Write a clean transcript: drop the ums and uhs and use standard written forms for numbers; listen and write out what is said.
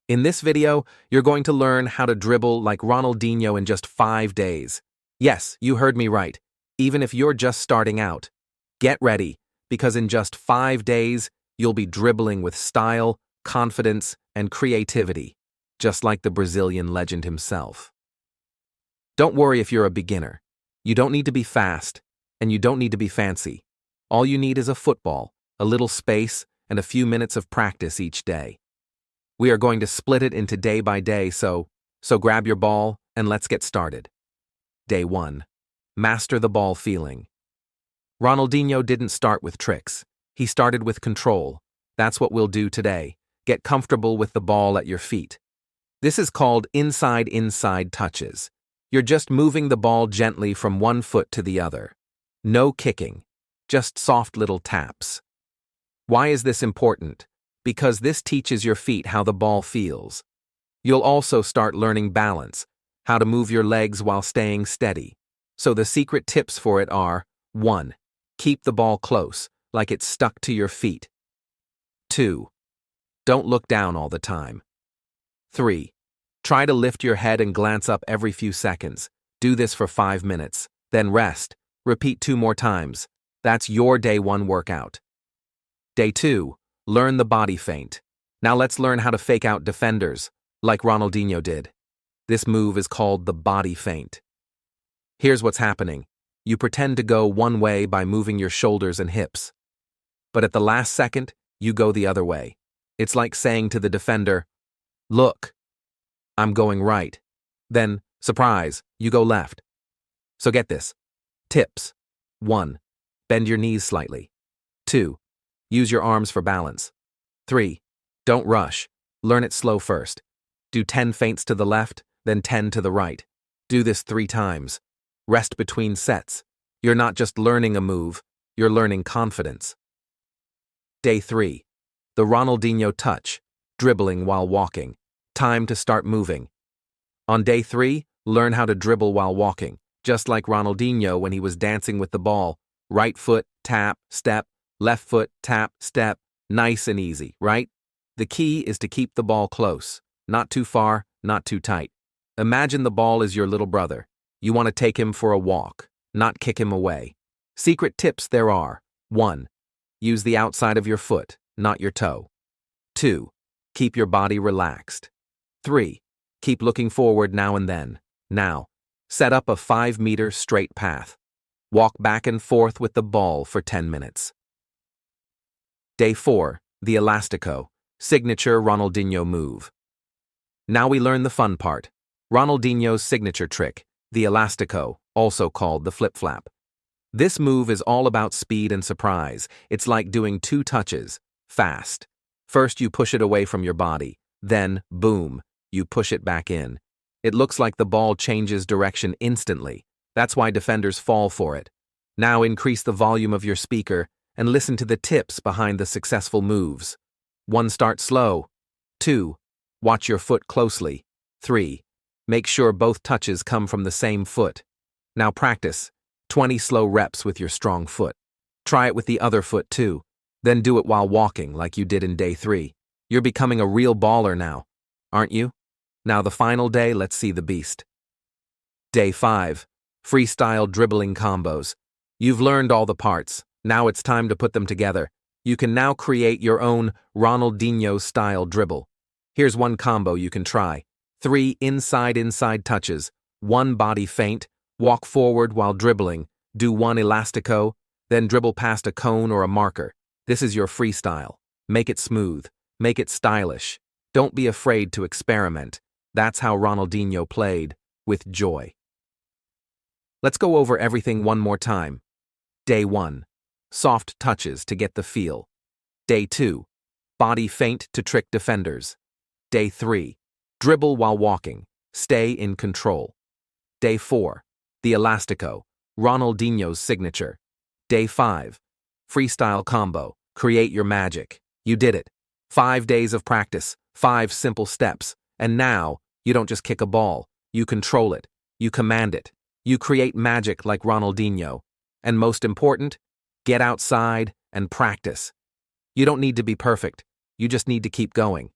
In this video, you're going to learn how to dribble like Ronaldinho in just 5 days. Yes, you heard me right. Even if you're just starting out. Get ready, because in just 5 days, you'll be dribbling with style, confidence, and creativity, just like the Brazilian legend himself. Don't worry if you're a beginner. You don't need to be fast, and you don't need to be fancy. All you need is a football, a little space, and a few minutes of practice each day. We are going to split it into day by day, so grab your ball and let's get started. Day 1. Master the ball feeling. Ronaldinho didn't start with tricks. He started with control. That's what we'll do today. Get comfortable with the ball at your feet. This is called inside-inside touches. You're just moving the ball gently from one foot to the other. No kicking, just soft little taps. Why is this important? Because this teaches your feet how the ball feels. You'll also start learning balance, how to move your legs while staying steady. So the secret tips for it are: 1. Keep the ball close, like it's stuck to your feet. 2. Don't look down all the time. 3. Try to lift your head and glance up every few seconds. Do this for 5 minutes, then rest. Repeat 2 more times. That's your day 1 workout. Day 2. Learn the body feint. Now let's learn how to fake out defenders, like Ronaldinho did. This move is called the body feint. Here's what's happening. You pretend to go one way by moving your shoulders and hips. But at the last second, you go the other way. It's like saying to the defender, "Look, I'm going right." Then, surprise, you go left. So get this. Tips. 1. Bend your knees slightly. 2. Use your arms for balance. 3. Don't rush. Learn it slow first. Do 10 feints to the left, then 10 to the right. Do this 3 times. Rest between sets. You're not just learning a move, you're learning confidence. Day 3. The Ronaldinho touch, dribbling while walking. Time to start moving. On day 3, learn how to dribble while walking, just like Ronaldinho when he was dancing with the ball. Right foot, tap, step. Left foot, tap, step. Nice and easy, right? The key is to keep the ball close. Not too far, not too tight. Imagine the ball is your little brother. You want to take him for a walk, not kick him away. Secret tips there are: 1. Use the outside of your foot, not your toe. 2. Keep your body relaxed. 3. Keep looking forward now and then. Now, set up a 5-meter straight path. Walk back and forth with the ball for 10 minutes. Day 4. The Elastico, signature Ronaldinho move. Now we learn the fun part. Ronaldinho's signature trick, the Elastico, also called the flip-flap. This move is all about speed and surprise. It's like doing 2 touches, fast. First you push it away from your body, then, boom, you push it back in. It looks like the ball changes direction instantly. That's why defenders fall for it. Now increase the volume of your speaker and listen to the tips behind the successful moves. 1. Start slow. 2. Watch your foot closely. 3. Make sure both touches come from the same foot. Now practice 20 slow reps with your strong foot. Try it with the other foot too. Then do it while walking like you did in day 3. You're becoming a real baller now, aren't you? Now the final day, let's see the beast. Day 5. Freestyle dribbling combos. You've learned all the parts. Now it's time to put them together. You can now create your own Ronaldinho-style dribble. Here's one combo you can try. 3 inside-inside touches, 1 body feint, walk forward while dribbling, do 1 elastico, then dribble past a cone or a marker. This is your freestyle. Make it smooth. Make it stylish. Don't be afraid to experiment. That's how Ronaldinho played, with joy. Let's go over everything one more time. Day 1. Soft touches to get the feel. Day 2. Body feint to trick defenders. Day 3. Dribble while walking. Stay in control. Day 4. The Elastico, Ronaldinho's signature. Day 5. Freestyle combo. Create your magic. You did it. 5 days of practice, 5 simple steps, and now you don't just kick a ball. You control it. You command it. You create magic like Ronaldinho. And most important, get outside and practice. You don't need to be perfect. You just need to keep going.